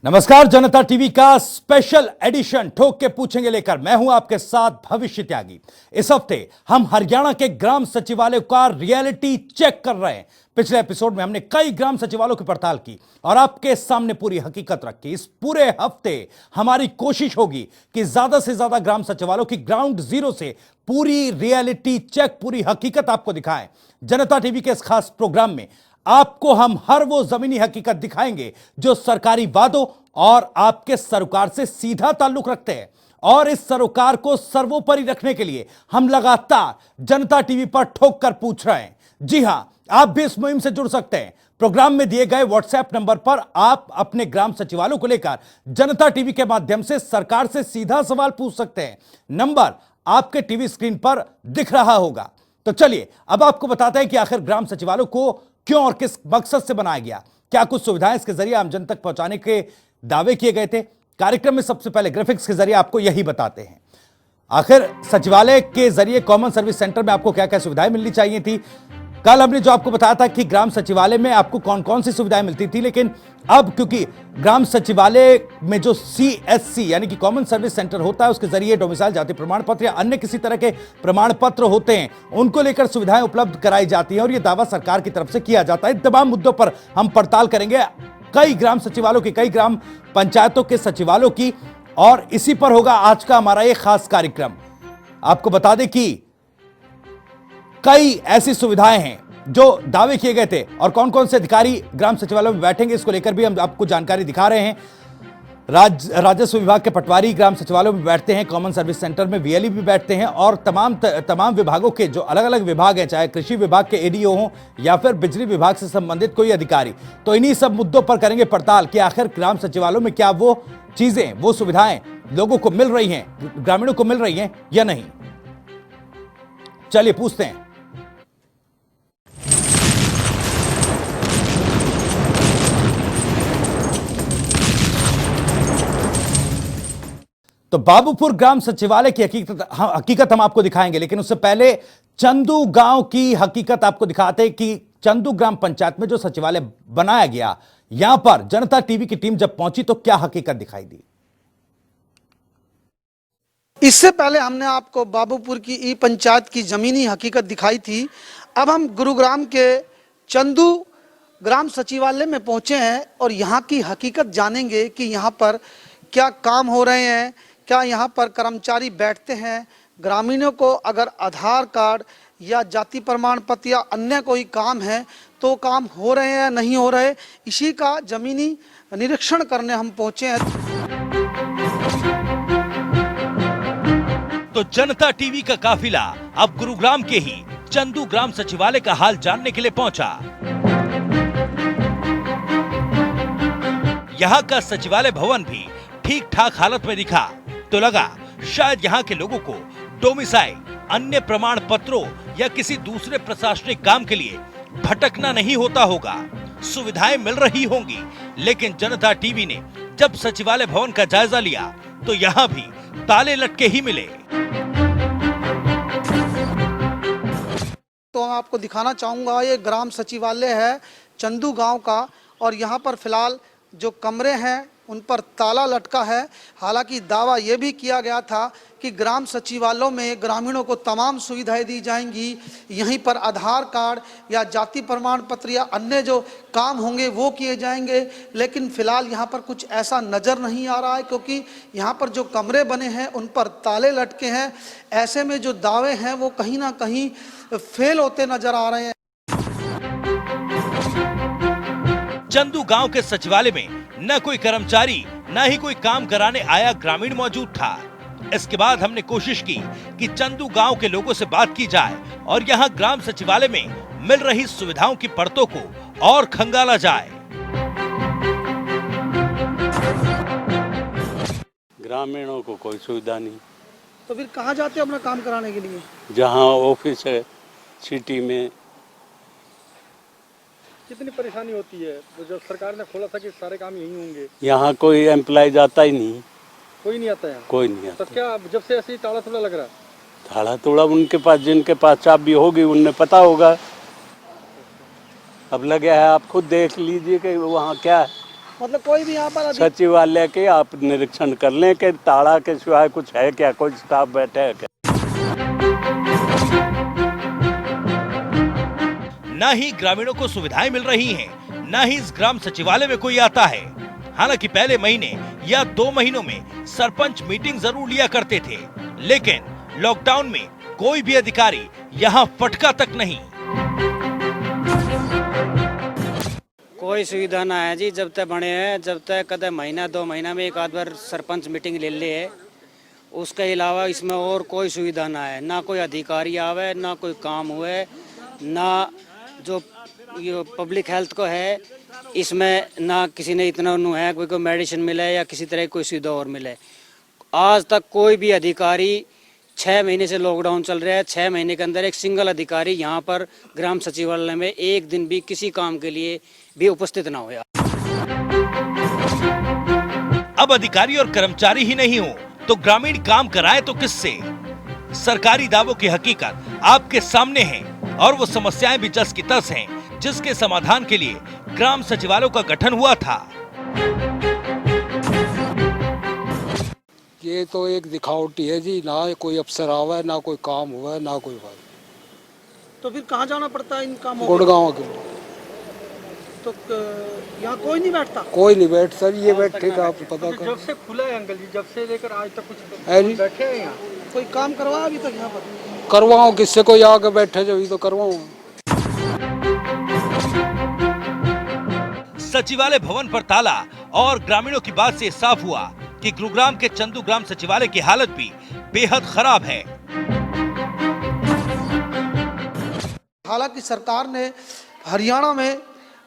नमस्कार, जनता टीवी का special edition ठोक के पूछेंगे लेकर मैं हूं आपके साथ भविष्य त्यागी। इस हफ्ते हम हरियाणा के ग्राम सचिवालय का रियलिटी चेक कर रहे हैं। पिछले एपिसोड में हमने कई ग्राम सचिवालयों की पड़ताल की और आपके सामने पूरी हकीकत रखी। इस पूरे हफ्ते हमारी कोशिश होगी कि ज्यादा से ज्यादा ग्राम सचिवालयों की ग्राउंड जीरो से पूरी रियलिटी चेक, पूरी हकीकत आपको दिखाएं। जनता टीवी के इस खास प्रोग्राम में आपको हम हर वो जमीनी हकीकत दिखाएंगे जो सरकारी वादों और आपके सरोकार से सीधा ताल्लुक रखते हैं। और इस सरोकार को सर्वोपरि रखने के लिए हम लगातार जनता टीवी पर ठोक कर पूछ रहे हैं। जी हां, आप भी इस मुहिम से जुड़ सकते हैं। प्रोग्राम में दिए गए व्हाट्सएप नंबर पर आप अपने ग्राम सचिवालयों को लेकर जनता टीवी के माध्यम से सरकार से सीधा सवाल पूछ सकते हैं। नंबर आपके टीवी स्क्रीन पर दिख रहा होगा। तो चलिए अब आपको बताते हैं कि आखिर ग्राम सचिवालयों को क्यों और किस मकसद से बनाया गया, क्या कुछ सुविधाएं इसके जरिए आम जन तक पहुंचाने के दावे किए गए थे। कार्यक्रम में सबसे पहले ग्राफिक्स के जरिए आपको यही बताते हैं आखिर सचिवालय के जरिए कॉमन सर्विस सेंटर में आपको क्या क्या सुविधाएं मिलनी चाहिए थी। कल हमने जो आपको बताया था कि ग्राम सचिवालय में आपको कौन कौन सी सुविधाएं मिलती थी, लेकिन अब क्योंकि ग्राम सचिवालय में जो सीएससी यानी कि कॉमन सर्विस सेंटर होता है, उसके जरिए डोमिसाइल जाति प्रमाण पत्र या अन्य किसी तरह के प्रमाण पत्र होते हैं, उनको लेकर सुविधाएं उपलब्ध कराई जाती हैं और यह दावा सरकार की तरफ से किया जाता है। इन तमाम मुद्दों पर हम पड़ताल करेंगे कई ग्राम सचिवालयों की, कई ग्राम पंचायतों के सचिवालयों की, और इसी पर होगा आज का हमारा यह खास कार्यक्रम। आपको बता दें कि कई ऐसी सुविधाएं हैं जो दावे किए गए थे और कौन कौन से अधिकारी ग्राम सचिवालय में बैठेंगे, इसको लेकर भी हम आपको जानकारी दिखा रहे हैं। राजस्व विभाग के पटवारी ग्राम सचिवालयों में बैठते हैं, कॉमन सर्विस सेंटर में वीएलई भी बैठते हैं, और तमाम विभागों के जो अलग अलग विभाग हैं, चाहे कृषि विभाग के एडीओ हों या फिर बिजली विभाग से संबंधित कोई अधिकारी, तो इन्हीं सब मुद्दों पर करेंगे पड़ताल कि आखिर ग्राम सचिवालयों में क्या वो चीजें, वो सुविधाएं लोगों को मिल रही हैं, ग्रामीणों को मिल रही हैं या नहीं। चलिए पूछते हैं। तो बाबूपुर ग्राम सचिवालय की हकीकत हम आपको दिखाएंगे, लेकिन उससे पहले चंदू गांव की हकीकत आपको दिखाते हैं कि चंदू ग्राम पंचायत में जो सचिवालय बनाया गया, यहां पर जनता टीवी की टीम जब पहुंची तो क्या हकीकत दिखाई दी। इससे पहले हमने आपको बाबूपुर की ई पंचायत की जमीनी हकीकत दिखाई थी। अब हम गुरुग्राम के चंदू ग्राम सचिवालय में पहुंचे हैं और यहाँ की हकीकत जानेंगे कि यहाँ पर क्या काम हो रहे हैं, क्या यहाँ पर कर्मचारी बैठते हैं, ग्रामीणों को अगर आधार कार्ड या जाति प्रमाण पत्र या अन्य कोई काम है तो काम हो रहे हैं नहीं हो रहे, इसी का जमीनी निरीक्षण करने हम पहुंचे हैं। तो जनता टीवी का काफिला अब गुरुग्राम के ही चंदू ग्राम सचिवालय का हाल जानने के लिए पहुंचा। यहाँ का सचिवालय भवन भी ठीक ठाक हालत में दिखा तो लगा शायद यहाँ के लोगों को डोमिसाइल, अन्य प्रमाण पत्रों या किसी दूसरे प्रशासनिक काम के लिए भटकना नहीं होता होगा, सुविधाएं मिल रही होंगी। लेकिन जनता टीवी ने जब सचिवालय भवन का जायजा लिया तो यहाँ भी ताले लटके ही मिले। तो मैं आपको दिखाना चाहूँगा, ये ग्राम सचिवालय है चंदू गांव का, और यहाँ पर फिलहाल जो कमरे हैं उन पर ताला लटका है। हालांकि दावा ये भी किया गया था कि ग्राम सचिवालयों में ग्रामीणों को तमाम सुविधाएं दी जाएंगी, यहीं पर आधार कार्ड या जाति प्रमाण पत्र या अन्य जो काम होंगे वो किए जाएंगे। लेकिन फिलहाल यहाँ पर कुछ ऐसा नज़र नहीं आ रहा है, क्योंकि यहाँ पर जो कमरे बने हैं उन पर ताले लटके हैं। ऐसे में जो दावे हैं वो कहीं ना कहीं फेल होते नजर आ रहे हैं। चंदू गांव के सचिवालय में न कोई कर्मचारी न ही कोई काम कराने आया ग्रामीण मौजूद था। इसके बाद हमने कोशिश की कि चंदू गांव के लोगों से बात की जाए और यहां ग्राम सचिवालय में मिल रही सुविधाओं की परतों को और खंगाला जाए। ग्रामीणों को कोई सुविधा नहीं। तो फिर कहाँ जाते हो अपना काम कराने के लिए? जहाँ ऑफिस है सिटी में। कितनी परेशानी होती है? वो जब सरकार ने खोला था कि सारे काम यहीं होंगे, यहाँ कोई एम्प्लॉय जाता ही नहीं, कोई नहीं आता है। कोई नहीं आता। तो क्या जब से ऐसे ही ताला तुला लग रहा है? ताला तोड़ा उनके पास, जिनके पास चाबी होगी उन्हें पता होगा। अब लगे है, आप खुद देख लीजिए कि वहाँ क्या है। मतलब कोई भी यहाँ पर सचिवालय के आप निरीक्षण कर लें कि ताला के सिवाय कुछ है क्या, कोई स्टाफ बैठे है क्या। न ही ग्रामीणों को सुविधाएं मिल रही हैं, न ही इस ग्राम सचिवालय में कोई आता है। हालांकि पहले महीने या 2 महीनों में सरपंच मीटिंग जरूर लिया करते थे, लेकिन लॉकडाउन में कोई भी अधिकारी यहाँ फटका तक नहीं। कोई सुविधा ना है जी, जब तक बने हैं, जब तक कदम महीना 2 महीना में एक आध बार सरपंच मीटिंग ले ले है, उसके अलावा इसमें और कोई सुविधा ना है। ना कोई अधिकारी आवे, ना कोई काम हुए, ना जो ये पब्लिक हेल्थ को है इसमें ना किसी ने इतना नु है कोई मेडिसिन मिले या किसी तरह की कोई सुविधा और मिले। आज तक कोई भी अधिकारी 6 महीने से लॉकडाउन चल रहा है, 6 महीने के अंदर एक सिंगल अधिकारी यहाँ पर ग्राम सचिवालय में एक दिन भी किसी काम के लिए भी उपस्थित ना हुआ। अब अधिकारी और कर्मचारी ही नहीं हो तो ग्रामीण काम कराए तो किससे? सरकारी दावों की हकीकत आपके सामने है और वो समस्याएं भी जस की तस हैं, जिसके समाधान के लिए ग्राम सचिवालयों का गठन हुआ था। ये तो एक दिखावटी है जी, ना कोई अफसर आवा है, ना कोई काम हुआ है, ना कोई बात। तो फिर कहाँ जाना पड़ता है इन कामों को? गुड़गांव के तो यहाँ कोई नहीं बैठता? कोई नहीं बैठ सर, ये बैठे का आप पता कर। जब से खुला है अंकल जी, जब से लेकर आज तक कुछ है जी, बैठे हैं यहाँ? कोई काम करवाया अभी तक यहाँ पर? करवाओ किससे, कोई आके बैठे जब तो करवाओ। सचिवालय भवन पर ताला और ग्रामीणों की बात से साफ हुआ कि गुरुग्राम के चंदू ग्राम सचिवालय की हालत भी बेहद खराब है। हालांकि सरकार ने हरियाणा में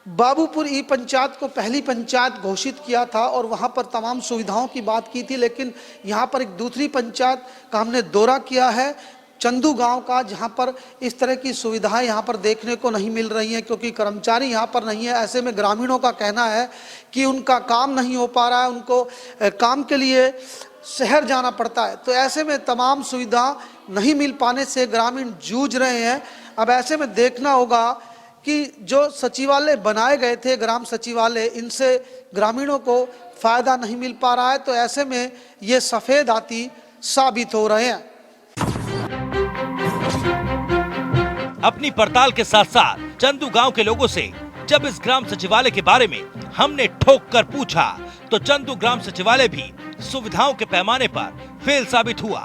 बाबूपुर ई पंचायत को पहली पंचायत घोषित किया था और वहां पर तमाम सुविधाओं की बात की थी, लेकिन यहां पर एक दूसरी पंचायत का हमने दौरा किया है, चंदू गांव का, जहां पर इस तरह की सुविधाएं यहां पर देखने को नहीं मिल रही हैं क्योंकि कर्मचारी यहां पर नहीं है। ऐसे में ग्रामीणों का कहना है कि उनका काम नहीं हो पा रहा है, उनको काम के लिए शहर जाना पड़ता है। तो ऐसे में तमाम सुविधा नहीं मिल पाने से ग्रामीण जूझ रहे हैं। अब ऐसे में देखना होगा कि जो सचिवालय बनाए गए थे, ग्राम सचिवालय, इनसे ग्रामीणों को फायदा नहीं मिल पा रहा है, तो ऐसे में ये सफेद हाथी साबित हो रहे हैं। अपनी पड़ताल के साथ साथ चंदू गांव के लोगों से जब इस ग्राम सचिवालय के बारे में हमने ठोक कर पूछा तो चंदू ग्राम सचिवालय भी सुविधाओं के पैमाने पर फेल साबित हुआ।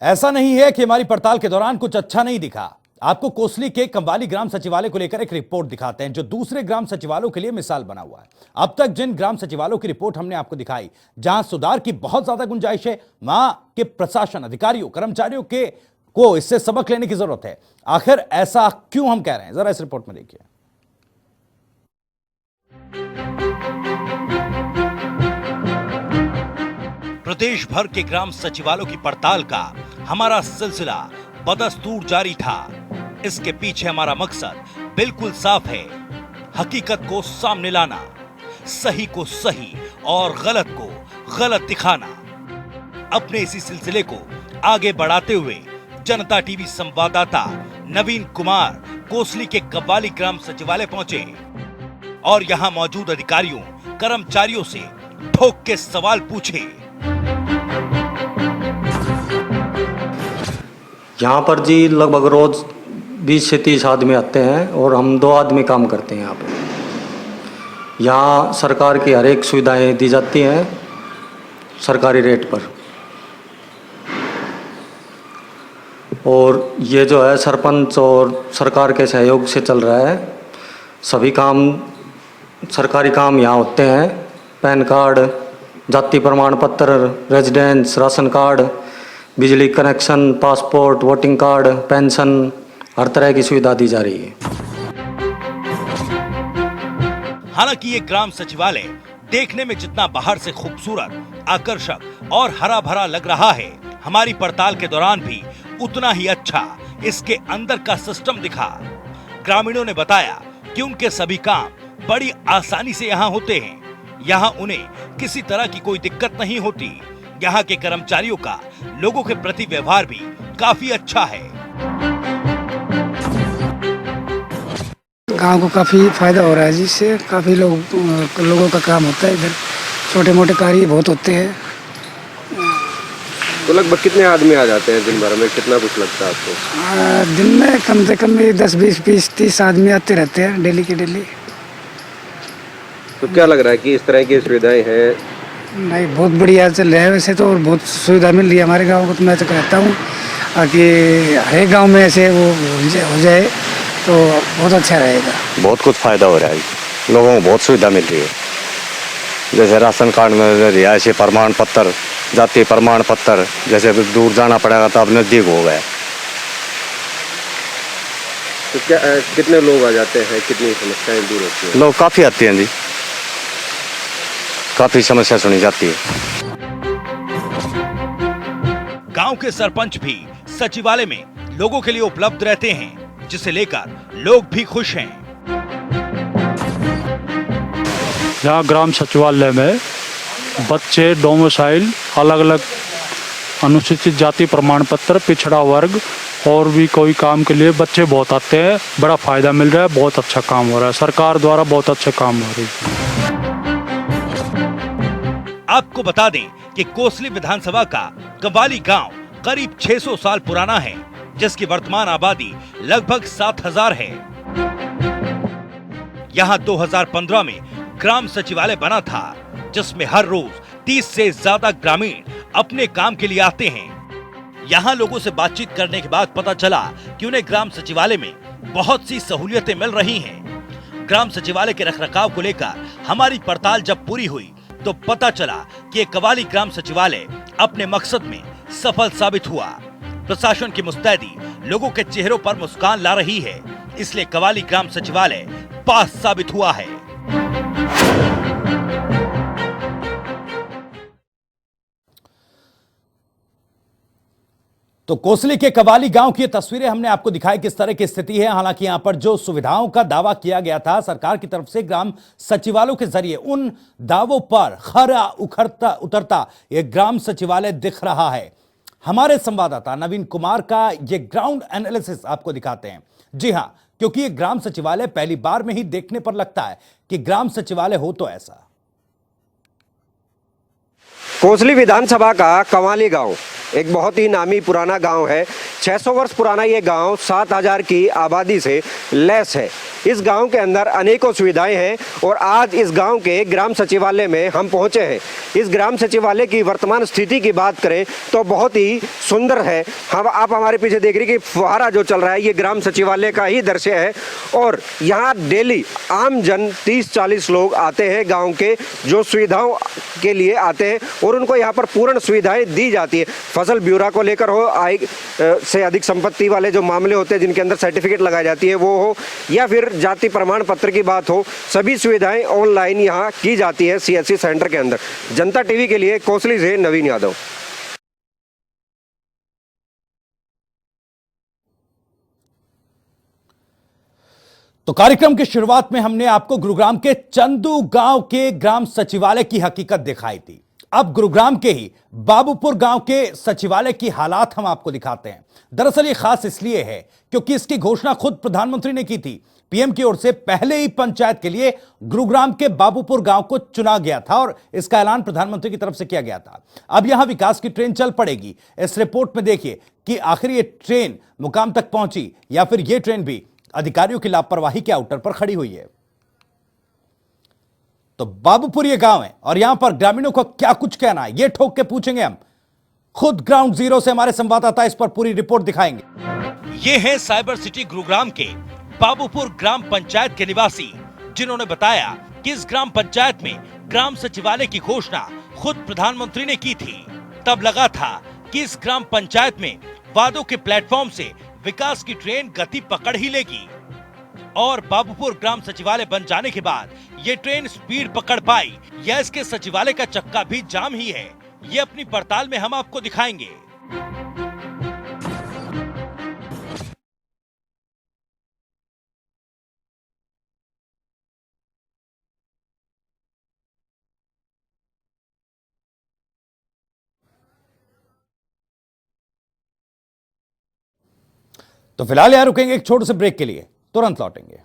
ऐसा नहीं है कि हमारी पड़ताल के दौरान कुछ अच्छा नहीं दिखा। आपको कोसली के कंबाली ग्राम सचिवालय को लेकर एक रिपोर्ट दिखाते हैं जो दूसरे ग्राम सचिवालयों के लिए मिसाल बना हुआ है। अब तक जिन ग्राम सचिवालयों की रिपोर्ट हमने आपको दिखाई, जहां सुधार की बहुत ज्यादा गुंजाइश है, वहां के प्रशासन अधिकारियों कर्मचारियों के को इससे सबक लेने की जरूरत है। आखिर ऐसा क्यों हम कह रहे हैं, जरा इस रिपोर्ट में देखिए। प्रदेश भर के ग्राम सचिवालयों की पड़ताल का हमारा सिलसिला बदस्तूर जारी था। इसके पीछे हमारा मकसद बिल्कुल साफ है, हकीकत को सामने लाना, सही को सही और गलत को गलत दिखाना। अपने इसी सिलसिले को आगे बढ़ाते हुए जनता टीवी संवाददाता नवीन कुमार कोसली के कव्वाली ग्राम सचिवालय पहुंचे और यहां मौजूद अधिकारियों कर्मचारियों से ठोक के सवाल पूछे। यहाँ पर जी लगभग रोज 20 से 30 आदमी आते हैं और हम 2 आदमी काम करते हैं यहाँ पे। यहाँ सरकार की हर एक सुविधाएं दी जाती हैं सरकारी रेट पर। और ये जो है सरपंच और सरकार के सहयोग से चल रहा है। सभी काम सरकारी काम यहाँ होते हैं। पैन कार्ड, जाति प्रमाण पत्र, रेजिडेंस, राशन कार्ड, बिजली connection, passport, voting card, pension, हर तरह की सुविधा दी जा रही है। हालांकि ये ग्राम सचिवालय देखने में जितना बाहर से खूबसूरत, आकर्षक और हरा भरा लग रहा है, हमारी पड़ताल के दौरान भी उतना ही अच्छा इसके अंदर का सिस्टम दिखा। ग्रामीणों ने बताया कि उनके सभी काम बड़ी आसानी से यहाँ होते हैं। यहाँ उन्हें किसी तरह की कोई दिक्कत नहीं होती। यहाँ के कर्मचारियों का लोगों के प्रति व्यवहार भी काफी अच्छा है। गांव को काफ़ी फायदा हो रहा है, जिससे काफ़ी लोगों का काम होता है। इधर छोटे मोटे कार्य बहुत होते हैं। तो लगभग कितने आदमी आ जाते हैं दिन भर में, कितना कुछ लगता है आपको? दिन में कम से कम 10, 20, 20, 30 आदमी आते रहते हैं डेली के डेली। तो क्या लग रहा है कि इस तरह की सुविधाएं हैं? नहीं, बहुत बढ़िया चल रहा है वैसे तो, और बहुत सुविधा मिल रही है हमारे गाँव को। तो मैं तो कहता हूँ कि हर गाँव में ऐसे वो हो जाए तो बहुत अच्छा रहेगा। बहुत कुछ फायदा हो रहा है, लोगों को बहुत सुविधा मिल रही है। जैसे राशन कार्ड में रिहायशी प्रमाण पत्र, जाति प्रमाण पत्र, जैसे दूर जाना पड़ेगा तो अब नज़दीक हो गया। तो क्या कितने लोग आ जाते हैं, कितनी समस्याएं दूर होती हैं? लोग काफ़ी आते हैं जी, काफ़ी समस्या सुनी जाती है। गांव के सरपंच भी सचिवालय में लोगों के लिए उपलब्ध रहते हैं, जिसे लेकर लोग भी खुश हैं। यहाँ ग्राम सचिवालय में बच्चे डोमिसाइल, अलग अलग अनुसूचित जाति प्रमाण पत्र, पिछड़ा वर्ग और भी कोई काम के लिए बच्चे बहुत आते हैं। बड़ा फायदा मिल रहा है, बहुत अच्छा काम हो रहा है, सरकार द्वारा बहुत अच्छे काम हो रही है। आपको बता दें कि कोसली विधानसभा का कवाली गांव करीब 600 साल पुराना है, जिसकी वर्तमान आबादी लगभग 7000 है। यहाँ 2015 में ग्राम सचिवालय बना था, जिसमें हर रोज 30 से ज्यादा ग्रामीण अपने काम के लिए आते हैं। यहाँ लोगों से बातचीत करने के बाद पता चला कि उन्हें ग्राम सचिवालय में बहुत सी सहूलियतें मिल रही हैं। ग्राम सचिवालय के रखरखाव को लेकर हमारी पड़ताल जब पूरी हुई तो पता चला कि ये कवाली ग्राम सचिवालय अपने मकसद में सफल साबित हुआ। प्रशासन की मुस्तैदी लोगों के चेहरों पर मुस्कान ला रही है, इसलिए कवाली ग्राम सचिवालय पास साबित हुआ है। तो कोसली के कवाली गांव की ये तस्वीरें हमने आपको दिखाई किस तरह की स्थिति है। हालांकि यहां पर जो सुविधाओं का दावा किया गया था सरकार की तरफ से ग्राम सचिवालयों के जरिए, उन दावों पर खरा उतरता ये ग्राम सचिवालय दिख रहा है। हमारे संवाददाता नवीन कुमार का ये ग्राउंड एनालिसिस आपको दिखाते हैं। जी हां, क्योंकि ये ग्राम सचिवालय पहली बार में ही देखने पर लगता है कि ग्राम सचिवालय हो तो ऐसा। कोसली विधानसभा का कवाली गांव एक बहुत ही नामी पुराना गांव है। 600 वर्ष पुराना ये गांव 7000 की आबादी से लैस है। इस गांव के अंदर अनेकों सुविधाएं हैं और आज इस गांव के ग्राम सचिवालय में हम पहुंचे हैं। इस ग्राम सचिवालय की वर्तमान स्थिति की बात करें तो बहुत ही सुंदर है। आप हमारे पीछे देख रही कि फुहारा जो चल रहा है ये ग्राम सचिवालय का ही दृश्य है और यहाँ डेली आम जन 30-40 लोग आते हैं गाँव के, जो सुविधाओं के लिए आते हैं और उनको यहाँ पर पूर्ण सुविधाएं दी जाती है। फसल ब्यूरो को लेकर हो, आय से अधिक संपत्ति वाले जो मामले होते हैं जिनके अंदर सर्टिफिकेट लगाई जाती है वो हो, या फिर जाति प्रमाण पत्र की बात हो, सभी सुविधाएं ऑनलाइन यहाँ की जाती है सीएससी सेंटर के अंदर। जनता टीवी के लिए कोसली से नवीन यादव। तो कार्यक्रम की शुरुआत में हमने आपको गुरुग्राम के चंदू गांव के ग्राम सचिवालय की हकीकत दिखाई थी। अब गुरुग्राम के ही बाबूपुर गांव के सचिवालय की हालात हम आपको दिखाते हैं। दरअसल ये खास इसलिए है क्योंकि इसकी घोषणा खुद प्रधानमंत्री ने की थी। पीएम की ओर से पहले ही पंचायत के लिए गुरुग्राम के बाबूपुर गांव को चुना गया था और इसका ऐलान प्रधानमंत्री की तरफ से किया गया था। अब यहां विकास की ट्रेन चल पड़ेगी। इस रिपोर्ट में देखिए कि आखिर ये ट्रेन मुकाम तक पहुंची या फिर यह ट्रेन भी अधिकारियों की लापरवाही के आउटर पर खड़ी हुई है। तो बाबूपुर ये गांव है और यहां पर ग्रामीणों का क्या कुछ कहना है ये ठोक के पूछेंगे हम। खुद ग्राउंड जीरो से हमारे संवाददाता इस पर पूरी रिपोर्ट दिखाएंगे। ये है साइबर सिटी गुरुग्राम के बाबूपुर ग्राम पंचायत के निवासी, जिन्होंने बताया कि इस ग्राम पंचायत में ग्राम सचिवालय की घोषणा खुद प्रधानमंत्री ने की थी। तब लगा था कि इस ग्राम पंचायत में वादों के प्लेटफॉर्म से विकास की ट्रेन गति पकड़ ही लेगी और बाबूपुर ग्राम सचिवालय बन जाने के बाद ये ट्रेन स्पीड पकड़ पाई या इसके सचिवालय का चक्का भी जाम ही है, ये अपनी पड़ताल में हम आपको दिखाएंगे। तो फिलहाल यहां रुकेंगे एक छोटे से ब्रेक के लिए, तुरंत लौटेंगे।